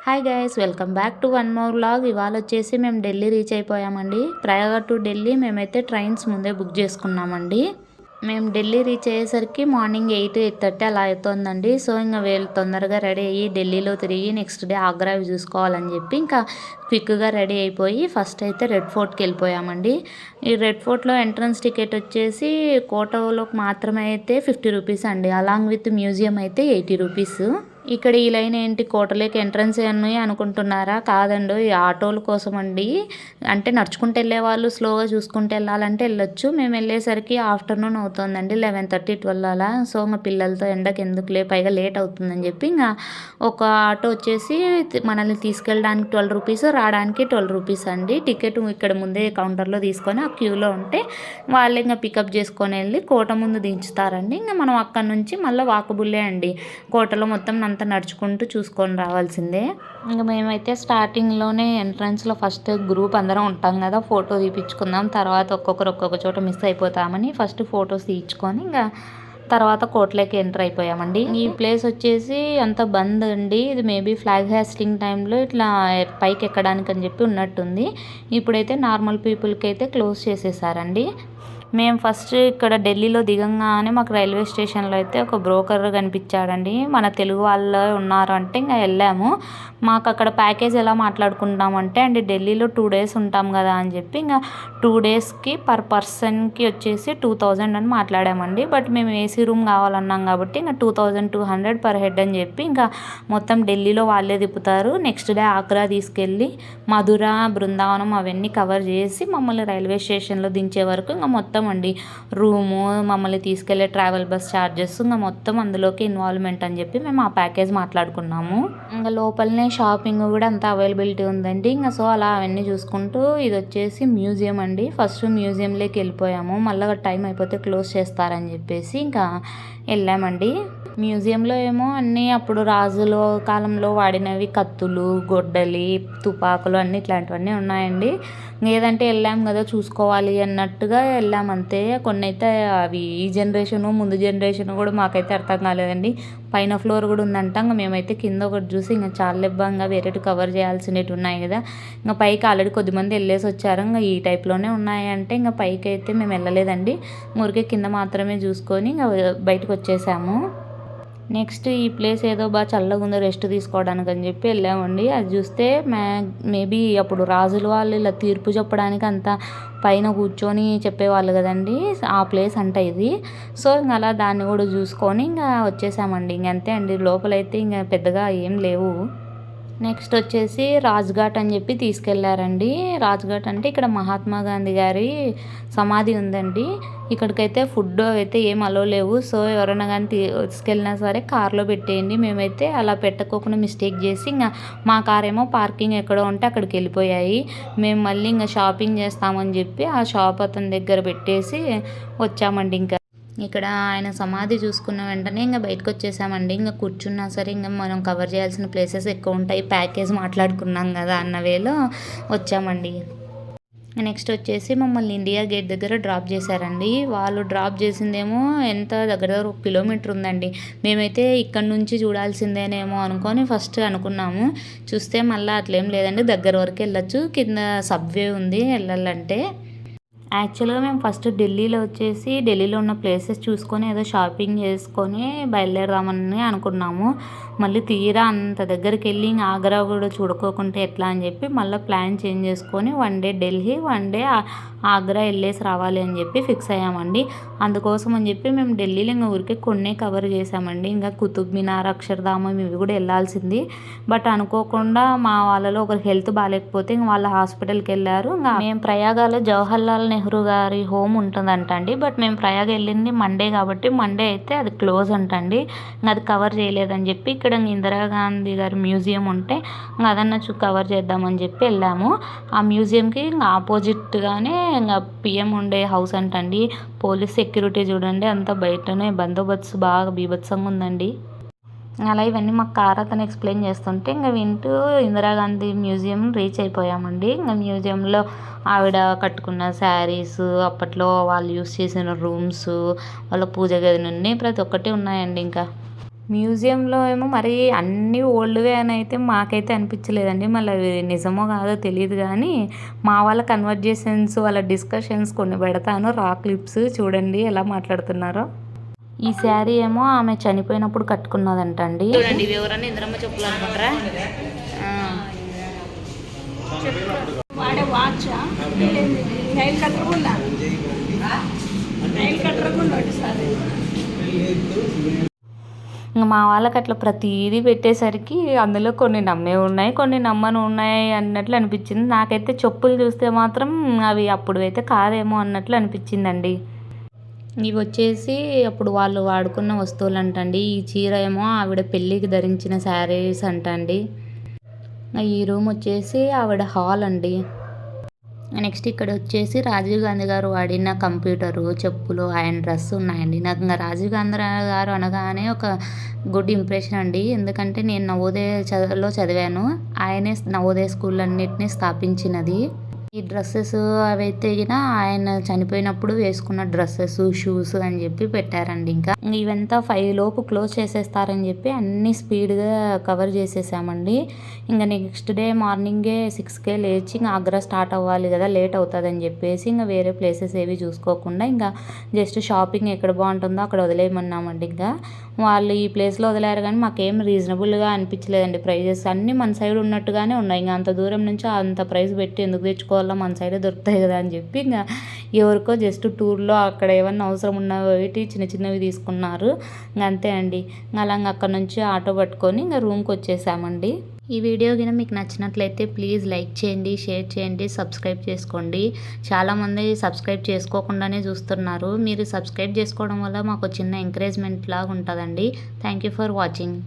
Hi guys, welcome back to one more vlog. ఇవాళ వచ్చేసి మేము ఢిల్లీ రీచ్ అయిపోయామండి. ప్రయాగ టు ఢిల్లీ మేమైతే ట్రైన్స్ ముందే బుక్ చేసుకున్నామండి. మేము ఢిల్లీ రీచ్ అయ్యేసరికి మార్నింగ్ 8-8:30 అలా అవుతుందండి. సో ఇంకా వీళ్ళు తొందరగా రెడీ అయ్యి ఢిల్లీలో తిరిగి నెక్స్ట్ డే ఆగ్రా చూసుకోవాలని చెప్పి ఇంకా క్విక్గా రెడీ అయిపోయి ఫస్ట్ అయితే రెడ్ ఫోర్ట్కి వెళ్ళిపోయామండి. ఈ రెడ్ ఫోర్ట్లో ఎంట్రన్స్ టికెట్ వచ్చేసి కోటలోకి మాత్రమే అయితే 50 రూపీస్ అండి. అలాంగ్ విత్ మ్యూజియం అయితే 80 రూపీస్. ఇక్కడ ఈ లైన్ ఏంటి, కోటలోకి ఎంట్రన్స్ అని అనుకుంటున్నారా? కాదండి, ఈ ఆటోల కోసం అండి. అంటే నడుచుకుంటూ వెళ్ళే వాళ్ళు స్లోగా చూసుకుంటూ వెళ్ళాలంటే వెళ్ళొచ్చు. మేము వెళ్ళేసరికి ఆఫ్టర్నూన్ అవుతుందండి, 11:30-12 అలా. సో మా పిల్లలతో ఎండకి ఎందుకులే, పైగా లేట్ అవుతుందని చెప్పి ఇంకా ఒక ఆటో వచ్చేసి మనల్ని తీసుకెళ్ళడానికి 12 రూపీస్, రావడానికి 12 రూపీస్ అండి. టికెట్ ఇక్కడ ముందే కౌంటర్లో తీసుకొని ఆ క్యూలో ఉంటే వాళ్ళు ఇంకా పికప్ చేసుకొని వెళ్ళి కోట ముందు దించుతారండి. ఇంకా మనం అక్కడ నుంచి మళ్ళీ వాకబుల్లే అండి. కోటలో మొత్తం అంతా నడుచుకుంటూ చూసుకొని రావాల్సిందే. ఇంకా మేమైతే స్టార్టింగ్లోనే ఎంట్రన్స్లో ఫస్ట్ గ్రూప్ అందరం ఉంటాం కదా, ఫోటో తీపించుకుందాం, తర్వాత ఒక్కొక్కరు ఒక్కొక్క చోట మిస్ అయిపోతామని ఫస్ట్ ఫొటోస్ తీయించుకొని ఇంకా తర్వాత కోటలోకి ఎంటర్ అయిపోయామండి. ఈ ప్లేస్ వచ్చేసి అంత బంద్ అండి. ఇది మేబీ ఫ్లాగ్ హాస్టింగ్ టైంలో ఇట్లా పైకి ఎక్కడానికి అని చెప్పి ఉన్నట్టుంది. ఇప్పుడైతే నార్మల్ పీపుల్కి అయితే క్లోజ్ చేసేసారండి. మేము ఫస్ట్ ఇక్కడ ఢిల్లీలో దిగంగానే మాకు రైల్వే స్టేషన్లో అయితే ఒక బ్రోకర్ కనిపించాడండి. మన తెలుగు వాళ్ళు ఉన్నారు అంటే ఇంకా వెళ్ళాము. మాకు అక్కడ ప్యాకేజ్ ఎలా మాట్లాడుకుంటామంటే అండి, ఢిల్లీలో 2 days ఉంటాం కదా అని చెప్పి ఇంకా 2 daysకి పర్ పర్సన్కి వచ్చేసి 2000 అని మాట్లాడామండి. బట్ మేము ఏసీ రూమ్ కావాలన్నాం కాబట్టి ఇంకా 2200 పర్ హెడ్ అని చెప్పి ఇంకా మొత్తం ఢిల్లీలో వాళ్ళే తిప్పుతారు. నెక్స్ట్ డే ఆగ్రా తీసుకెళ్ళి మధుర, బృందావనం అవన్నీ కవర్ చేసి మమ్మల్ని రైల్వే స్టేషన్లో దించే వరకు ఇంకా మొత్తం అండి రూము, మమ్మల్ని తీసుకెళ్లే ట్రావెల్ బస్ ఛార్జెస్ ఇంకా మొత్తం అందులోకి ఇన్వాల్వ్మెంట్ అని చెప్పి మేము ఆ ప్యాకేజ్ మాట్లాడుకున్నాము. ఇంకా లోపలనే షాపింగ్ కూడా అంత అవైలబిలిటీ ఉందండి. ఇంకా సో అలా అవన్నీ చూసుకుంటూ ఇది వచ్చేసి మ్యూజియం అండి. ఫస్ట్ మ్యూజియంలోకి వెళ్ళిపోయాము. మళ్ళీ టైం అయిపోతే క్లోజ్ చేస్తారని చెప్పేసి ఇంకా వెళ్ళామండి. మ్యూజియంలో ఏమో అన్నీ అప్పుడు రాజుల కాలంలో వాడినవి, కత్తులు, గొడ్డలి, తుపాకులు అన్నీ ఇట్లాంటివన్నీ ఉన్నాయండి. ఏదంటే వెళ్ళాం కదా చూసుకోవాలి అన్నట్టుగా వెళ్ళాం అంతే. కొన్ని అయితే అవి ఈ జనరేషను ముందు జనరేషన్ కూడా మాకైతే అర్థం కాలేదండి. పైన ఫ్లోర్ కూడా ఉందంట. ఇంకా మేమైతే కింద ఒకటి చూసి ఇంకా చాలా ఇబ్బందిగా వేరేటి కవర్ చేయాల్సినవి ఉన్నాయి కదా, ఇంకా పైకి ఆల్రెడీ కొద్దిమంది వెళ్ళేసి వచ్చారు. ఇంకా ఈ టైప్లోనే ఉన్నాయి అంటే ఇంకా పైకి అయితే మేము వెళ్ళలేదండి. ఊరికే కింద మాత్రమే చూసుకొని ఇంకా బయటకు వచ్చేసాము. నెక్స్ట్ ఈ ప్లేస్ ఏదో బాగా చల్లగా ఉందో రెస్ట్ తీసుకోవడానికి అని చెప్పి వెళ్ళామండి. అది చూస్తే మేబీ అప్పుడు రాజుల వాళ్ళు ఇలా తీర్పు చెప్పడానికి అంతా పైన కూర్చొని చెప్పేవాళ్ళు కదండి, ఆ ప్లేస్ అంటే ఇది. సో ఇంకా అలా దాన్ని కూడా చూసుకొని ఇంకా వచ్చేసామండి. ఇంకంతే అండి, లోపలైతే ఇంకా పెద్దగా ఏం లేవు. నెక్స్ట్ వచ్చేసి రాజ్ఘాట్ అని చెప్పి తీసుకెళ్లారండి. రాజ్ఘాట్ అంటే ఇక్కడ మహాత్మా గాంధీ గారి సమాధి ఉందండి. ఇక్కడికైతే ఫుడ్ అయితే ఏం అలో లేవు. సో ఎవరైనా కానీ తీసుకెళ్ళినా సరే కార్లో పెట్టేయండి. మేమైతే అలా పెట్టకోకుండా మిస్టేక్ చేసి ఇంకా మా కార్ ఏమో పార్కింగ్ ఎక్కడో ఉంటే అక్కడికి వెళ్ళిపోయాయి. మేము మళ్ళీ ఇంకా షాపింగ్ చేస్తామని చెప్పి ఆ షాప్ అతని దగ్గర పెట్టేసి వచ్చామండి. ఇంకా ఇక్కడ ఆయన సమాధి చూసుకున్న వెంటనే ఇంకా బయటకు వచ్చేసామండి. ఇంకా కూర్చున్నా సరే ఇంకా మనం కవర్ చేయాల్సిన ప్లేసెస్ ఎక్కువ ఉంటాయి, ప్యాకేజ్ మాట్లాడుకున్నాం కదా అన్న వేలో వచ్చామండి. నెక్స్ట్ వచ్చేసి మమ్మల్ని ఇండియా గేట్ దగ్గర డ్రాప్ చేశారండి. వాళ్ళు డ్రాప్ చేసిందేమో ఎంత దగ్గర 1 కిలోమీటర్ ఉందండి. మేమైతే ఇక్కడ నుంచి చూడాల్సిందేనేమో అనుకొని ఫస్ట్ అనుకున్నాము. చూస్తే మళ్ళీ అట్లేం లేదండి, దగ్గర వరకు వెళ్ళొచ్చు. కింద సబ్వే ఉంది వెళ్ళాలంటే. యాక్చువల్గా మేము ఫస్ట్ ఢిల్లీలో వచ్చేసి ఢిల్లీలో ఉన్న ప్లేసెస్ చూసుకొని ఏదో షాపింగ్ చేసుకొని బయలుదేరదామని అనుకున్నాము. మళ్ళీ తీరా అంత దగ్గరికి వెళ్ళి ఆగ్రా కూడా చూడుకోకుంటే ఎట్లా అని చెప్పి మళ్ళీ ప్లాన్ చేంజ్ చేసుకొని 1 day ఢిల్లీ, 1 day ఆగ్రా వెళ్ళేసి రావాలి అని చెప్పి ఫిక్స్ అయ్యామండి. అందుకోసం అని చెప్పి మేము ఢిల్లీలో ఇంకా ఊరికే కొన్నే కవర్ చేసామండి. ఇంకా కుతుబ్ మినార్, అక్షర్ధామం ఇవి కూడా వెళ్ళాల్సింది. బట్ అనుకోకుండా మా వాళ్ళలో ఒకరికి హెల్త్ బాగాలేకపోతే ఇంక వాళ్ళ హాస్పిటల్కి వెళ్ళారు. ఇంకా మేము ప్రయాగాలో జవహర్లాల్ నెహ్రూ గారి హోమ్ ఉంటుందంట అండి. బట్ మేము ప్రయాగ వెళ్ళింది మండే కాబట్టి మండే అయితే అది క్లోజ్ అంటండి. ఇంకా అది కవర్ చేయలేదని చెప్పి ఇక్కడ ఇందిరాగాంధీ గారి మ్యూజియం ఉంటే ఇంకా అదన్నా కవర్ చేద్దామని చెప్పి వెళ్ళాము. ఆ మ్యూజియంకి ఇంకా ఆపోజిట్గానే ఇంకా పిఎం ఉండే హౌస్ అంటండి. పోలీస్ సెక్యూరిటీ చూడండి, అంతా బయటనే బందోబస్తు బాగా బీభత్సంగా ఉందండి. అలా ఇవన్నీ మాకు కార్ అతను ఎక్స్ప్లెయిన్ చేస్తుంటే ఇంకా వింటూ ఇందిరాగాంధీ మ్యూజియం రీచ్ అయిపోయామండి. ఇంకా మ్యూజియంలో ఆవిడ కట్టుకున్న శారీస్, అప్పట్లో వాళ్ళు యూస్ చేసిన రూమ్స్, వాళ్ళ పూజ గది నుండి ప్రతి ఒక్కటి ఉన్నాయండి. ఇంకా మ్యూజియంలో ఏమో మరి అన్నీ ఓల్డ్‌వే అని అయితే మాకైతే అనిపించలేదండి. మళ్ళీ అవి నిజమో కాదో తెలీదు గానీ, మా వాళ్ళ కన్వర్జేషన్స్, వాళ్ళ డిస్కషన్స్ కొన్ని పెడతాను రా క్లిప్స్ చూడండి ఎలా మాట్లాడుతున్నారో. ఈ శారీ ఏమో ఆమె చనిపోయినప్పుడు కట్టుకున్నదంట అండి. చూడండి ఇవి ఎవరన్నా ఇంద్రమ్మ చెప్పులు అనుకుంటారా? వాడే వాచ్ నైల్ కట్టర్ సార్. ఇంక మా వాళ్ళకి అట్లా ప్రతీదీ పెట్టేసరికి అందులో కొన్ని నమ్మేవి ఉన్నాయి, కొన్ని నమ్మని ఉన్నాయి అన్నట్లు అనిపించింది. నాకైతే చెప్పులు చూస్తే మాత్రం అవి అప్పుడు అయితే కాదేమో అన్నట్లు అనిపించిందండి. ఇవి వచ్చేసి అప్పుడు వాళ్ళు వాడుకున్న వస్తువులు అంటండి. ఈ చీర ఏమో ఆవిడ పెళ్ళికి ధరించిన శారీస్ అంటండి. ఈ రూమ్ వచ్చేసి ఆవిడ హాల్ అండి. నెక్స్ట్ ఇక్కడ వచ్చేసి రాజీవ్ గాంధీ గారు వాడిన కంప్యూటరు, చెప్పులు, ఆయన డ్రెస్ ఉన్నాయండి. నాకు ఇంకా రాజీవ్ గాంధీ గారు అనగానే ఒక గుడ్ ఇంప్రెషన్ అండి. ఎందుకంటే నేను నవోదయలో చదివాను. ఆయనే నవోదయ స్కూల్ అన్నిటినీ స్థాపించినది. ఈ డ్రెస్సెస్ అవైతే గిన ఆయన చనిపోయినప్పుడు వేసుకున్న డ్రెస్సెస్, షూస్ అని చెప్పి పెట్టారండి. ఇంకా ఇవంతా 5 లోపు క్లోజ్ చేసేస్తారని చెప్పి అన్నీ స్పీడ్గా కవర్ చేసేసామండి. ఇంకా నెక్స్ట్ డే మార్నింగే 6కే లేచి ఇంకా ఆగ్రా స్టార్ట్ అవ్వాలి కదా, లేట్ అవుతుందని చెప్పేసి ఇంకా వేరే ప్లేసెస్ ఏవి చూసుకోకుండా ఇంకా జస్ట్ షాపింగ్ ఎక్కడ బాగుంటుందో అక్కడ వదిలేయమన్నామండి. ఇంకా వాళ్ళు ఈ ప్లేస్లో వదిలేరు కానీ మాకేం రీజనబుల్గా అనిపించలేదండి. ప్రైజెస్ అన్నీ మన సైడ్ ఉన్నట్టుగానే ఉన్నాయి. ఇంకా అంత దూరం నుంచి అంత ప్రైస్ పెట్టి ఎందుకు తెచ్చుకోవాలో, మన సైడే దొరుకుతాయి కదా అని చెప్పి ఇంకా ఎవరికో జస్ట్ టూర్లో అక్కడ ఏమన్నా అవసరం ఉన్నవి చిన్న చిన్నవి తీసుకున్నారు. ఇంకా అంతే అండి. అలాగే అక్కడ నుంచి ఆటో పట్టుకొని ఇంకా రూమ్కి వచ్చేసామండి. ఈ వీడియో కింద మీకు నచ్చినట్లయితే ప్లీజ్ లైక్ చేయండి, షేర్ చేయండి, సబ్స్క్రైబ్ చేసుకోండి. చాలామంది సబ్స్క్రైబ్ చేసుకోకుండానే చూస్తున్నారు. మీరు సబ్స్క్రైబ్ చేసుకోవడం వల్ల మాకు చిన్న ఎంకరేజ్మెంట్ లాగా ఉంటుందండి. Thank you for watching.